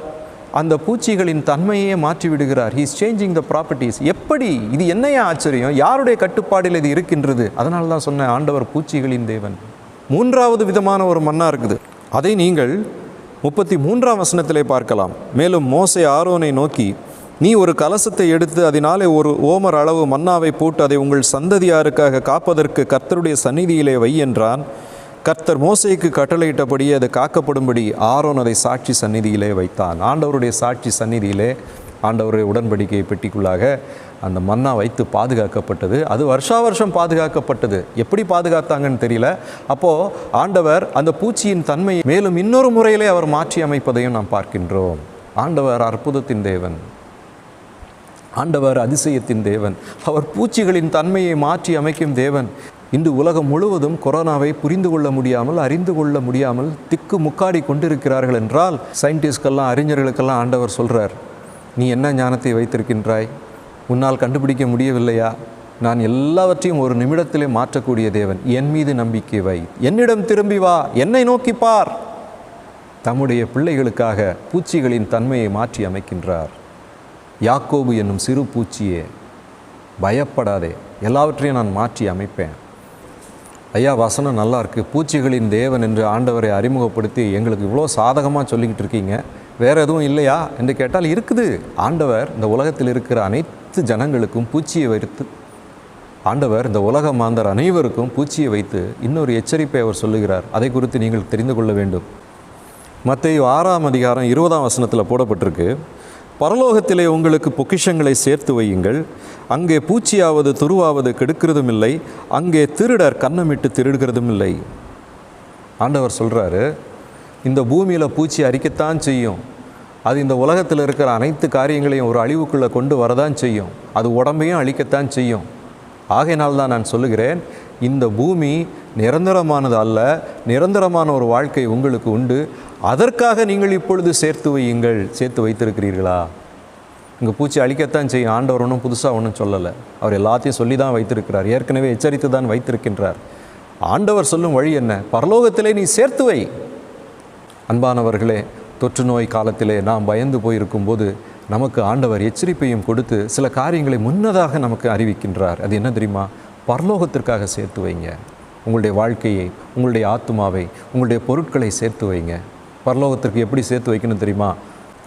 அந்த பூச்சிகளின் தன்மையே மாற்றி விடுகிறார். He is changing the properties. எப்படி? இது என்னையா ஆச்சரியம்? யாருடைய கட்டுப்பாடில் இது இருக்கின்றது? அதனால தான் சொன்ன ஆண்டவர் பூச்சிகளின் தேவன். 3வது விதமான ஒரு மன்னா இருக்குது. அதை நீங்கள் 33ஆம் வசனத்திலே பார்க்கலாம். மேலும் மோசே ஆரோனை நோக்கி, நீ ஒரு கலசத்தை எடுத்து அதனாலே 1 ஓமர் அளவு மன்னாவை போட்டு அதை உங்கள் சந்ததியாருக்காக காப்பதற்கு கர்த்தருடைய சந்நிதியிலே வை என்றான். கர்த்தர் மோசேக்கு கட்டளையிட்டபடியே அது காக்கப்படும்படி ஆரோன் அதை சாட்சி சந்நிதியிலே வைத்தான். ஆண்டவருடைய சாட்சி சந்நிதியிலே, ஆண்டவருடைய உடன்படிக்கை பெட்டிக்குள்ளாக அந்த மன்னா வைத்து பாதுகாக்கப்பட்டது. அது வருஷம் பாதுகாக்கப்பட்டது. எப்படி பாதுகாத்தாங்கன்னு தெரியல. அப்போது ஆண்டவர் அந்த பூச்சியின் தன்மையை மேலும் இன்னொரு முறையிலே அவர் மாற்றி அமைப்பதையும் நாம் பார்க்கின்றோம். ஆண்டவர் அற்புதத்தின் தேவன், ஆண்டவர் அதிசயத்தின் தேவன், அவர் பூச்சிகளின் தன்மையை மாற்றி அமைக்கும் தேவன். இன்று உலகம் முழுவதும் கொரோனாவை புரிந்து கொள்ள முடியாமல், அறிந்து கொள்ள முடியாமல் திக்கு முக்காடி கொண்டிருக்கிறார்கள் என்றால், சயின்டிஸ்ட்கெல்லாம், அறிஞர்களுக்கெல்லாம் ஆண்டவர் சொல்கிறார், நீ என்ன ஞானத்தை வைத்திருக்கின்றாய்? உன்னால் கண்டுபிடிக்க முடியவில்லையா? நான் எல்லாவற்றையும் ஒரு நிமிடத்திலே மாற்றக்கூடிய தேவன். என் மீது நம்பிக்கை வை, என்னிடம் திரும்பி வா, என்னை நோக்கி பார். தம்முடைய பிள்ளைகளுக்காக பூச்சிகளின் தன்மையை மாற்றி அமைக்கின்றார். யாக்கோபு என்னும் சிறு பூச்சியே, பயப்படாதே, எல்லாவற்றையும் நான் மாற்றி அமைப்பேன். ஐயா வசனம் நல்லா இருக்குது, பூச்சிகளின் தேவன் என்று ஆண்டவரை அறிமுகப்படுத்தி எங்களுக்கு இவ்வளோ சாதகமாக சொல்லிக்கிட்டு இருக்கீங்க, வேறு எதுவும் இல்லையா என்று கேட்டால் இருக்குது. ஆண்டவர் இந்த உலகத்தில் இருக்கிற அனைத்து ஜனங்களுக்கும் பூச்சியை வைத்து, ஆண்டவர் இந்த உலக மாந்தர் அனைவருக்கும் பூச்சியை வைத்து இன்னொரு எச்சரிப்பை அவர் சொல்லுகிறார். அதை குறித்து நீங்கள் தெரிந்து கொள்ள வேண்டும். மத்தேயு 6ஆம் அதிகாரம் 20ஆம் வசனத்தில் போடப்பட்டிருக்கு, பரலோகத்திலே உங்களுக்கு பொக்கிஷங்களை சேர்த்து வையுங்கள், அங்கே பூச்சியாவது துருவாவது கெடுக்கிறதும் இல்லை, அங்கே திருடர் கன்னமிட்டு திருடுகிறதும் இல்லை. ஆண்டவர் சொல்கிறாரு, இந்த பூமியில் பூச்சி அரிக்கத்தான் செய்யும், அது இந்த உலகத்தில் இருக்கிற அனைத்து காரியங்களையும் ஒரு அழிவுக்குள்ளே கொண்டு வரதான் செய்யும், அது உடம்பையும் அழிக்கத்தான் செய்யும். ஆகையினால் தான் நான் சொல்லுகிறேன், இந்த பூமி நிரந்தரமானது அல்ல, நிரந்தரமான ஒரு வாழ்க்கை உங்களுக்கு உண்டு, அதற்காக நீங்கள் இப்பொழுது சேர்த்து வையுங்கள். சேர்த்து வைத்திருக்கிறீர்களா? இங்கே பூச்சி அழிக்கத்தான் செய்யும். ஆண்டவர் ஒன்றும் புதுசாக ஒன்றும் சொல்லலை, அவர் எல்லாத்தையும் சொல்லி தான் வைத்திருக்கிறார், ஏற்கனவே எச்சரித்து தான் வைத்திருக்கின்றார். ஆண்டவர் சொல்லும் வழி என்ன? பரலோகத்திலே நீ சேர்த்து வை. அன்பானவர்களே, தொற்று நோய் காலத்திலே நாம் பயந்து போயிருக்கும்போது நமக்கு ஆண்டவர் எச்சரிப்பையும் கொடுத்து சில காரியங்களை முன்னதாக நமக்கு அறிவிக்கின்றார். அது என்ன தெரியுமா? பரலோகத்திற்காக சேர்த்து வைங்க. உங்களுடைய வாழ்க்கையை, உங்களுடைய ஆத்துமாவை, உங்களுடைய பொருட்களை சேர்த்து வைங்க. பரலோகத்திற்கு எப்படி சேர்த்து வைக்கணும் தெரியுமா?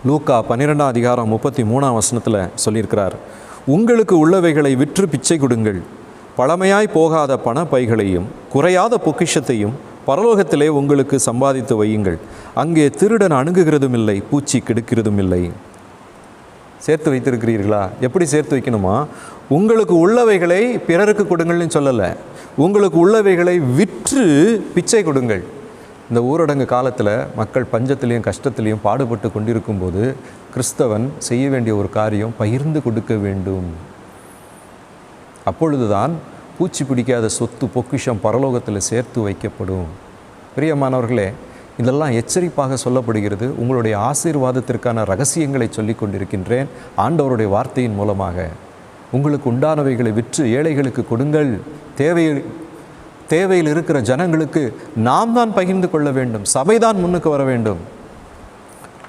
லூக்கா 12ஆம் அதிகாரம் 33ஆம் வசனத்தில் சொல்லியிருக்கிறார், உங்களுக்கு உள்ளவைகளை விற்று பிச்சை கொடுங்கள், பழமையாய் போகாத பண பைகளையும் குறையாத பொக்கிஷத்தையும் பரலோகத்திலே உங்களுக்கு சம்பாதித்து வையுங்கள், அங்கே திருடன் அணுகுகிறதும் இல்லை, பூச்சி கெடுக்கிறதும் இல்லை. சேர்த்து வைத்திருக்கிறீர்களா? எப்படி சேர்த்து வைக்கணுமா? உங்களுக்கு உள்ளவைகளை பிறருக்கு கொடுங்கள்னு சொல்லலை, உங்களுக்கு உள்ளவைகளை விற்று பிச்சை கொடுங்கள். இந்த ஊரடங்கு காலத்தில் மக்கள் பஞ்சத்திலையும் கஷ்டத்திலையும் பாடுபட்டு கொண்டிருக்கும்போது கிறிஸ்தவன் செய்ய வேண்டிய ஒரு காரியம் பகிர்ந்து கொடுக்க வேண்டும். அப்பொழுதுதான் பூச்சி பிடிக்காத சொத்து பொக்கிஷம் பரலோகத்தில் சேர்த்து வைக்கப்படும். பிரியமானவர்களே, இதெல்லாம் எச்சரிப்பாக சொல்லப்படுகிறது. உங்களுடைய ஆசீர்வாதத்திற்கான ரகசியங்களை சொல்லி கொண்டிருக்கின்றேன் ஆண்டவருடைய வார்த்தையின் மூலமாக. உங்களுக்கு உண்டானவைகளை விற்று ஏழைகளுக்கு கொடுங்கள். தேவையில் இருக்கிற ஜனங்களுக்கு நாம் தான் பகிர்ந்து கொள்ள வேண்டும், சபைதான் முன்னுக்கு வர வேண்டும்.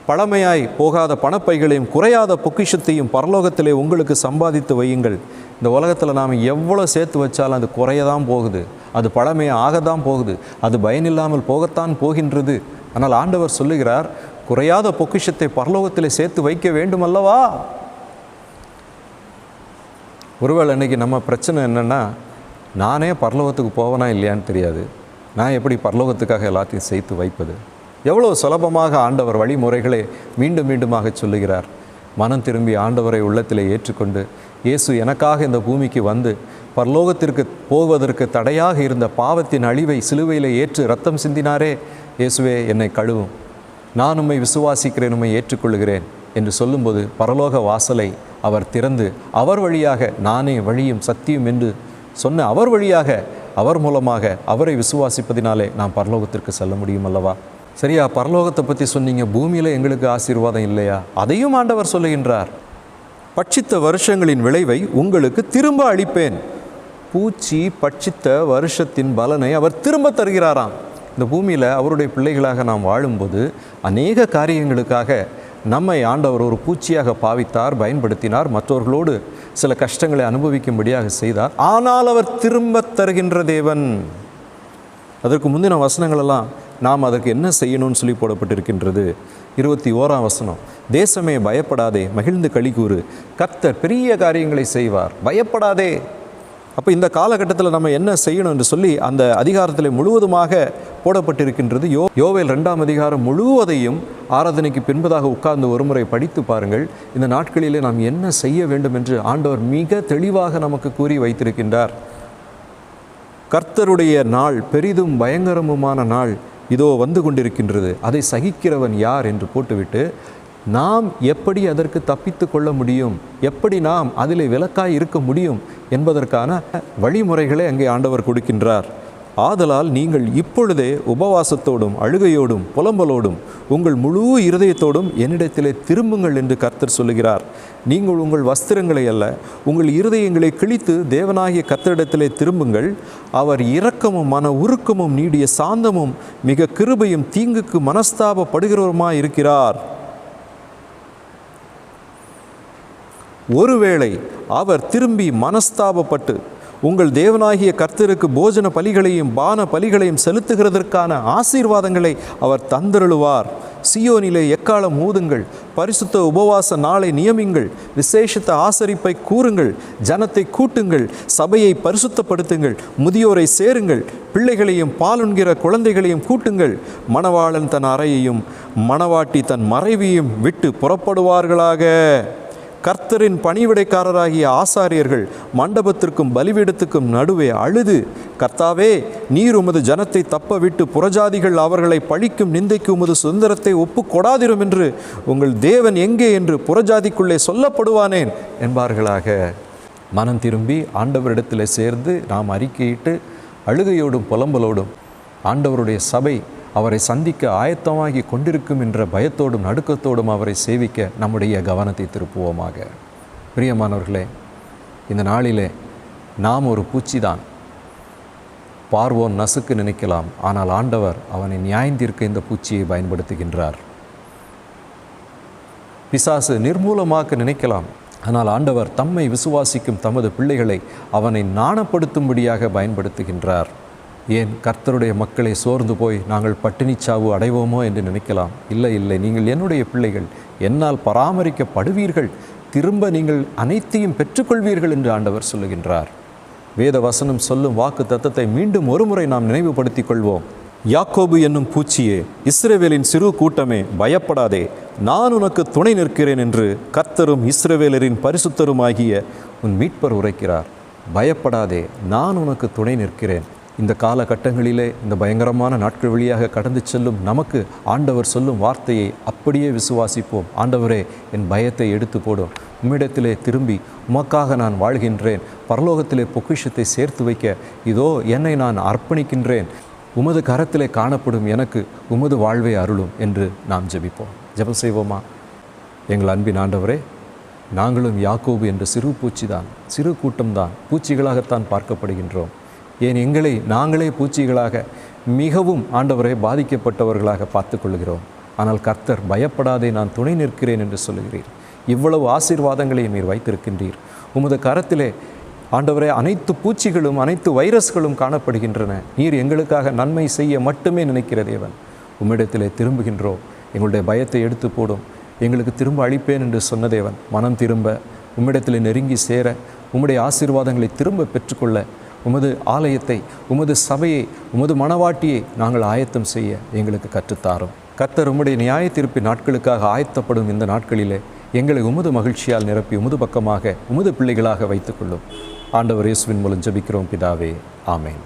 பழமையாய் போகாத பணப்பைகளையும் குறையாத பொக்கிஷத்தையும் பரலோகத்திலே உங்களுக்கு சம்பாதித்து வையுங்கள். இந்த உலகத்தில் நாம் எவ்வளோ சேர்த்து வச்சாலும் அது குறையதான் போகுது, அது பழமையாக ஆகத்தான் போகுது, அது பயனில்லாமல் போகத்தான் போகின்றது. ஆனால் ஆண்டவர் சொல்லுகிறார், குறையாத பொக்கிஷத்தை பரலோகத்தில் சேர்த்து வைக்க வேண்டும் அல்லவா? ஒருவேளை இன்றைக்கி நம்ம பிரச்சனை என்னென்னா, நானே பரலோகத்துக்கு போவேனா இல்லையான்னு தெரியாது, நான் எப்படி பரலோகத்துக்காக எல்லாத்தையும் சேர்த்து வைப்பது? எவ்வளோ சுலபமாக ஆண்டவர் வழிமுறைகளை மீண்டும் மீண்டுமாக சொல்லுகிறார். மனம் திரும்பி ஆண்டவரை உள்ளத்திலே ஏற்றுக்கொண்டு, இயேசு எனக்காக இந்த பூமிக்கு வந்து பரலோகத்திற்கு போவதற்கு தடையாக இருந்த பாவத்தின் அழிவை சிலுவையில் ஏற்று ரத்தம் சிந்தினாரே, இயேசுவே என்னை கழுவும், நான் உம்மை விசுவாசிக்கிறேன், உம்மை ஏற்றுக்கொள்கிறேன் என்று சொல்லும்போது பரலோக வாசலை அவர் திறந்து, அவர் வழியாக நானே வழியும் சத்தியம் என்று சொன்ன அவர் வழியாக, அவர் மூலமாக அவரை விசுவாசிப்பதினாலே நாம் பரலோகத்திற்கு செல்ல முடியும் அல்லவா? சரியா? பரலோகத்தை பற்றி சொன்னீங்க, பூமியில் எங்களுக்கு ஆசீர்வாதம் இல்லையா? அதையும் ஆண்டவர் சொல்லுகின்றார். பட்சித்த வருஷங்களின் விளைவை உங்களுக்கு திரும்ப அளிப்பேன். பூச்சி பட்சித்த வருஷத்தின் பலனை அவர் திரும்ப தருகிறாராம். இந்த பூமியில் அவருடைய பிள்ளைகளாக நாம் வாழும்போது அநேக காரியங்களுக்காக நம்மை ஆண்டவர் ஒரு பூச்சியாக பாவித்தார், பயன்படுத்தினார், மற்றவர்களோடு சில கஷ்டங்களை அனுபவிக்கும்படியாக செய்தார். ஆனால் அவர் திரும்ப தருகின்ற தேவன். அதற்கு முந்தின வசனங்களெல்லாம் நாம் அதற்கு என்ன செய்யணும்னு சொல்லி போடப்பட்டிருக்கின்றது. 21ஆம் வசனம், தேசமே பயப்படாதே, மகிழ்ந்து களிகூறு, கர்த்தர் பெரிய காரியங்களை செய்வார், பயப்படாதே. அப்போ இந்த காலகட்டத்தில் நம்ம என்ன செய்யணும் என்று சொல்லி அந்த அதிகாரத்தில் முழுவதுமாக போடப்பட்டிருக்கின்றது. யோவேல் 2ஆம் அதிகாரம் முழுவதையும் ஆராதனைக்கு பின்பதாக உட்கார்ந்து ஒருமுறை படித்து பாருங்கள். இந்த நாட்களிலே நாம் என்ன செய்ய வேண்டும் என்று ஆண்டவர் மிக தெளிவாக நமக்கு கூறி வைத்திருக்கின்றார். கர்த்தருடைய நாள் பெரிதும் பயங்கரமுமான நாள் இதோ வந்து கொண்டிருக்கின்றது, அதை சகிக்கிறவன் யார் என்று போட்டுவிட்டு, நாம் எப்படி அதற்கு தப்பித்து கொள்ள முடியும், எப்படி நாம் அதில் விலக்காய் இருக்க முடியும் என்பதற்கான வழிமுறைகளை அங்கே ஆண்டவர் கொடுக்கின்றார். ஆதலால் நீங்கள் இப்பொழுதே உபவாசத்தோடும் அழுகையோடும் புலம்பலோடும் உங்கள் முழு இருதயத்தோடும் என்னிடத்திலே திரும்புங்கள் என்று கர்த்தர் சொல்லுகிறார். நீங்கள் உங்கள் வஸ்திரங்களை அல்ல, உங்கள் இருதயங்களை கிழித்து தேவனாகிய கர்த்தரிடத்திலே திரும்புங்கள். அவர் இரக்கமும் மன உருக்கமும் நீடிய சாந்தமும் மிக கிருபையும் தீங்குக்கு மனஸ்தாபப்படுகிறவருமாய் இருக்கிறார். ஒருவேளை அவர் திரும்பி மனஸ்தாபப்பட்டு உங்கள் தேவனாகிய கர்த்தருக்கு போஜன பலிகளையும் பான பலிகளையும் செலுத்துகிறதற்கான ஆசீர்வாதங்களை அவர் தந்தருளுவார். சியோனிலே எக்காலம் ஊதுங்கள், பரிசுத்த உபவாச நாளை நியமிங்கள், விசேஷித்த ஆசரிப்பை கூறுங்கள், ஜனத்தை கூட்டுங்கள், சபையை பரிசுத்தப்படுத்துங்கள், முதியோரை சேருங்கள், பிள்ளைகளையும் பாலுண்கிற குழந்தைகளையும் கூட்டுங்கள். மணவாளன் தன் அறையையும் மணவாட்டி தன் மறைவையும் விட்டு புறப்படுவார்களாக. கர்த்தரின் பணிவிடைக்காரராகிய ஆசாரியர்கள் மண்டபத்திற்கும் பலிபீடத்துக்கும் நடுவே அழுது, கர்த்தாவே, நீர் உமது ஜனத்தை தப்ப விட்டு புறஜாதிகள் அவர்களை பழிக்கும் நிந்தைக்கு உமது சுதந்திரத்தை ஒப்பு கொடாதிரும் என்று உங்கள் தேவன் எங்கே என்று புறஜாதிக்குள்ளே சொல்லப்படுவானேன் என்பார்களாக. மனம் திரும்பி ஆண்டவரிடத்தில் சேர்ந்து நாம் அறிக்கையிட்டு அழுகையோடும் புலம்பலோடும் ஆண்டவருடைய சபை அவரை சந்திக்க ஆயத்தமாகி கொண்டிருக்கும் என்ற பயத்தோடும் நடுக்கத்தோடும் அவரை சேவிக்க நம்முடைய கவனத்தை திருப்புவோமாக. பிரியமானவர்களே, இந்த நாளிலே நாம் ஒரு பூச்சிதான். பார்வோன் நசுக்கு நினைக்கலாம், ஆனால் ஆண்டவர் அவனை நியாயந்தீர்க்க இந்த பூச்சியை பயன்படுத்துகின்றார். பிசாசு நிர்மூலமாக்க நினைக்கலாம், ஆனால் ஆண்டவர் தம்மை விசுவாசிக்கும் தமது பிள்ளைகளை அவனை நாணப்படுத்தும்படியாக பயன்படுத்துகின்றார். ஏன் கர்த்தருடைய மக்களை சோர்ந்து போய் நாங்கள் பட்டினி சாவு அடைவோமோ என்று நினைக்கலாம். இல்லை, நீங்கள் என்னுடைய பிள்ளைகள், என்னால் பராமரிக்கப்படுவீர்கள், திரும்ப நீங்கள் அனைத்தையும் பெற்றுக்கொள்வீர்கள் என்று ஆண்டவர் சொல்லுகின்றார். வேத வசனம் சொல்லும் வாக்கு தத்தத்தை மீண்டும் ஒருமுறை நாம் நினைவுபடுத்திக் கொள்வோம். யாக்கோபு என்னும் பூச்சியே, இஸ்ரவேலின் சிறு கூட்டமே, பயப்படாதே, நான் உனக்கு துணை நிற்கிறேன் என்று கர்த்தரும் இஸ்ரவேலரின் பரிசுத்தருமாகிய உன் மீட்பர் உரைக்கிறார். பயப்படாதே, நான் உனக்கு துணை நிற்கிறேன். இந்த காலகட்டங்களிலே, இந்த பயங்கரமான நாட்கள் வழியாக கடந்து செல்லும் நமக்கு ஆண்டவர் சொல்லும் வார்த்தையை அப்படியே விசுவாசிப்போம். ஆண்டவரே, என் பயத்தை எடுத்து போடும், உம்மிடத்திலே திரும்பி உமக்காக நான் வாழ்கின்றேன், பரலோகத்திலே பொக்கிஷத்தை சேர்த்து வைக்க இதோ என்னை நான் அர்ப்பணிக்கின்றேன், உமது கரத்திலே காணப்படும் எனக்கு உமது வாழ்வை அருளும் என்று நாம் ஜெபிப்போம். ஜெபம் செய்வோமா? எங்கள் அன்பின் ஆண்டவரே, நாங்களும் யாக்கோபு என்ற சிறு பூச்சிதான், சிறு கூட்டம்தான், பூச்சிகளாகத்தான் பார்க்கப்படுகின்றோம். ஏன் எங்களை நாங்களே பூச்சிகளாக மிகவும் ஆண்டவரை பாதிக்கப்பட்டவர்களாக பார்த்து கொள்கிறோம். ஆனால் கர்த்தர் பயப்படாதே, நான் துணை நிற்கிறேன் என்று சொல்லுகிறீர். இவ்வளவு ஆசீர்வாதங்களை நீர் வைத்திருக்கின்றீர். உமது கரத்திலே ஆண்டவரே அனைத்து பூச்சிகளும் அனைத்து வைரஸ்களும் காணப்படுகின்றன. நீர் எங்களுக்காக நன்மை செய்ய மட்டுமே நினைக்கிற தேவன். உம்மிடத்திலே திரும்புகின்றோம். எங்களுடைய பயத்தை எடுத்து போடும், எங்களுக்கு திரும்ப அளிப்பேன் என்று சொன்ன தேவன் மனம் திரும்ப, உம்மிடத்தில் நெருங்கி சேர, உம்முடைய ஆசீர்வாதங்களை திரும்ப பெற்றுக்கொள்ள, உமது ஆலயத்தை, உமது சபையை, உமது மணவாட்டியை நாங்கள் ஆயத்தம் செய்ய எங்களுக்கு கற்றுத்தாரும். கர்த்தர் உம்முடைய நியாய தீர்ப்பின் நாட்களுக்காக ஆயத்தப்படும் இந்த நாட்களிலே எங்களை உமது மகிழ்ச்சியால் நிரப்பி உமது பக்கமாக உமது பிள்ளைகளாக வைத்துக்கொள்ளும். ஆண்டவர் இயேசுவின் மூலம் ஜெபிக்கிறோம் பிதாவே, ஆமேன்.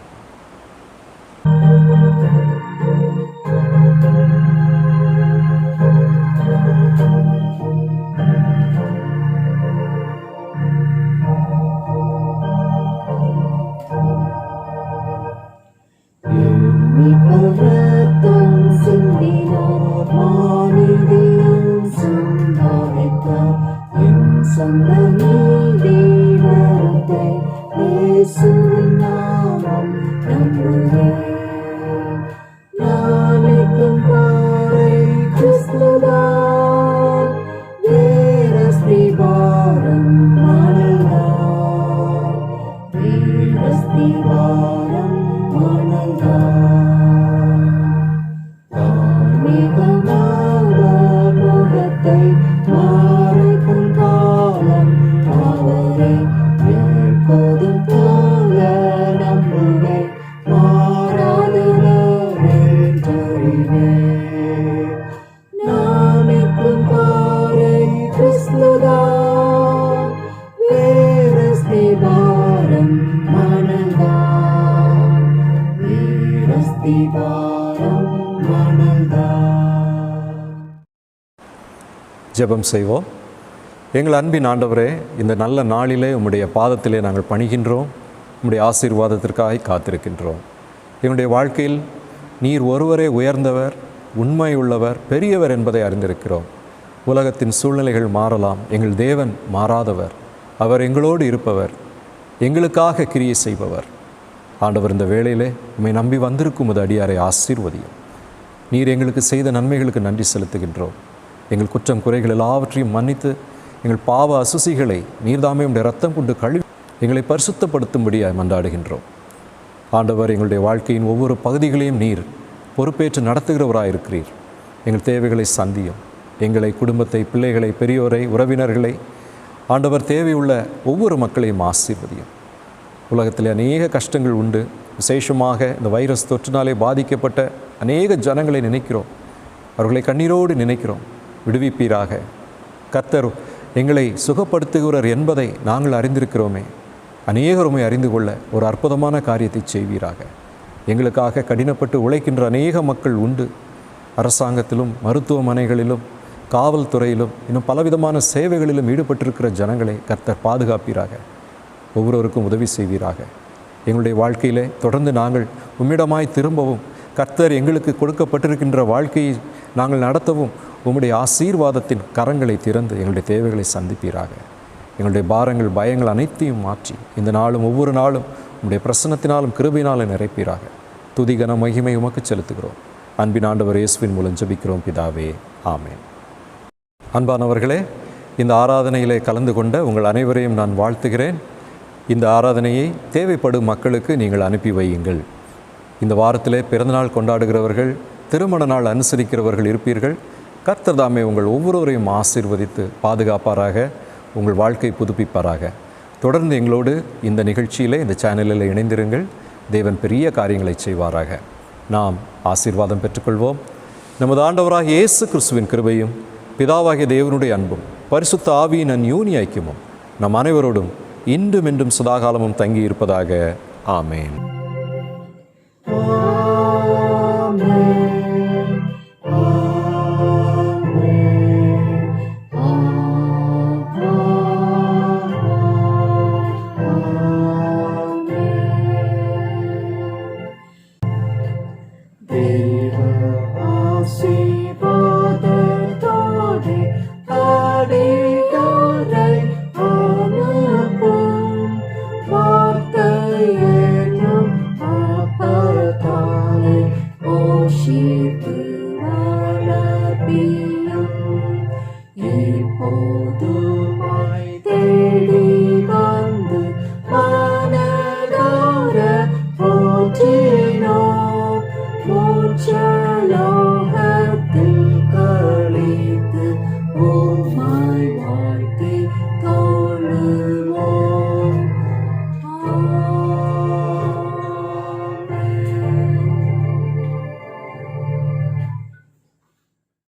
ஜெபம் செய்வோம். எங்கள் அன்பின் ஆண்டவரே, இந்த நல்ல நாளிலே உம்முடைய பாதத்திலே நாங்கள் பணிகின்றோம். உம்முடைய ஆசீர்வாதத்திற்காக காத்திருக்கின்றோம். எங்களுடைய வாழ்க்கையில் நீர் ஒருவரே உயர்ந்தவர், உண்மை உள்ளவர், பெரியவர் என்பதை அறிந்திருக்கிறோம். உலகத்தின் சூழ்நிலைகள் மாறலாம், எங்கள் தேவன் மாறாதவர். அவர் எங்களோடு இருப்பவர், எங்களுக்காக கிரியை செய்பவர். ஆண்டவர், இந்த வேளையிலே உம்மை நம்பி வந்திருக்கும் உமது அடியாரை ஆசீர்வதியும். நீர் எங்களுக்கு செய்த நன்மைகளுக்கு நன்றி செலுத்துகின்றோம். எங்கள் குற்றம் குறைகள் எல்லாவற்றையும் மன்னித்து எங்கள் பாவ அசுசிகளை நீர்தாமே உடைய ரத்தம் கொண்டு கழுவி எங்களை பரிசுத்தப்படுத்தும்படியாய் மன்றாடுகின்றோம். ஆண்டவர், எங்களுடைய வாழ்க்கையின் ஒவ்வொரு பகுதிகளையும் நீர் பொறுப்பேற்று நடத்துகிறவராயிருக்கிறீர். எங்கள் தேவைகளை சந்தியும். எங்களை, குடும்பத்தை, பிள்ளைகளை, பெரியோரை, உறவினர்களை, ஆண்டவர் தேவையுள்ள ஒவ்வொரு மக்களையும் ஆசீர்வதியும். உலகத்தில் அநேக கஷ்டங்கள் உண்டு. விசேஷமாக இந்த வைரஸ் தொற்றினாலே பாதிக்கப்பட்ட அநேக ஜனங்களை நினைக்கிறோம். அவர்களை கண்ணீரோடு நினைக்கிறோம். விடுவிப்பீராக. கர்த்தர் எங்களை சுகப்படுத்துகிறவர் என்பதை நாங்கள் அறிந்திருக்கிறோமே. அநேகருமை அறிந்து கொள்ள ஒரு அற்புதமான காரியத்தை செய்வீராக. எங்களுக்காக கடினப்பட்டு உழைக்கின்ற அநேக மக்கள் உண்டு. அரசாங்கத்திலும், மருத்துவமனைகளிலும், காவல்துறையிலும், இன்னும் பலவிதமான சேவைகளிலும் ஈடுபட்டிருக்கிற ஜனங்களை கர்த்தர் பாதுகாப்பீராக. ஒவ்வொருவருக்கும் உதவி செய்வீராக. எங்களுடைய வாழ்க்கையிலே தொடர்ந்து நாங்கள் உம்மிடமாய் திரும்பவும், கர்த்தர் எங்களுக்கு கொடுக்கப்பட்டிருக்கின்ற வாழ்க்கையை நாங்கள் நடத்தவும் உம்முடைய ஆசீர்வாதத்தின் கரங்களை திறந்து எங்களுடைய தேவைகளை சந்திப்பீராக. எங்களுடைய பாரங்கள், பயங்கள் அனைத்தையும் மாற்றி இந்த நாளும் ஒவ்வொரு நாளும் உம்முடைய பிரசன்னத்தினாலும் கிருபையினாலும் நிறைப்பீராக. துதிகன மகிமை உமக்கு செலுத்துகிறோம். அன்பின் ஆண்டவர் இயேசுவின் மூலம் ஜெபிக்கிறோம் பிதாவே, ஆமென். அன்பானவர்களே, இந்த ஆராதனையிலே கலந்து கொண்ட உங்கள் அனைவரையும் நான் வாழ்த்துகிறேன். இந்த ஆராதனையை தேவைப்படும் மக்களுக்கு நீங்கள் அனுப்பி வையுங்கள். இந்த வாரத்திலே பிறந்தநாள் கொண்டாடுகிறவர்கள், திருமண நாள் அனுசரிக்கிறவர்கள் இருப்பீர்கள். கர்த்தர் தாமே உங்கள் ஒவ்வொருவரையும் ஆசீர்வதித்து பாதுகாப்பாராக, உங்கள் வாழ்க்கை புதுப்பிப்பாராக. தொடர்ந்து எங்களோடு இந்த நிகழ்ச்சியிலே, இந்த சேனலில் இணைந்திருங்கள். தேவன் பெரிய காரியங்களை செய்வாராக. நாம் ஆசீர்வாதம் பெற்றுக்கொள்வோம். நமது ஆண்டவராகிய இயேசு கிறிஸ்துவின் கிருபையும், பிதாவாகிய தேவனுடைய அன்பும், பரிசுத்த ஆவியின் அந்யோன்ய ஐக்கியமும் நம் அனைவரோடும் இன்றும் என்றும் சதாகாலமும் தங்கி இருப்பதாக. ஆமேன். Mucha loja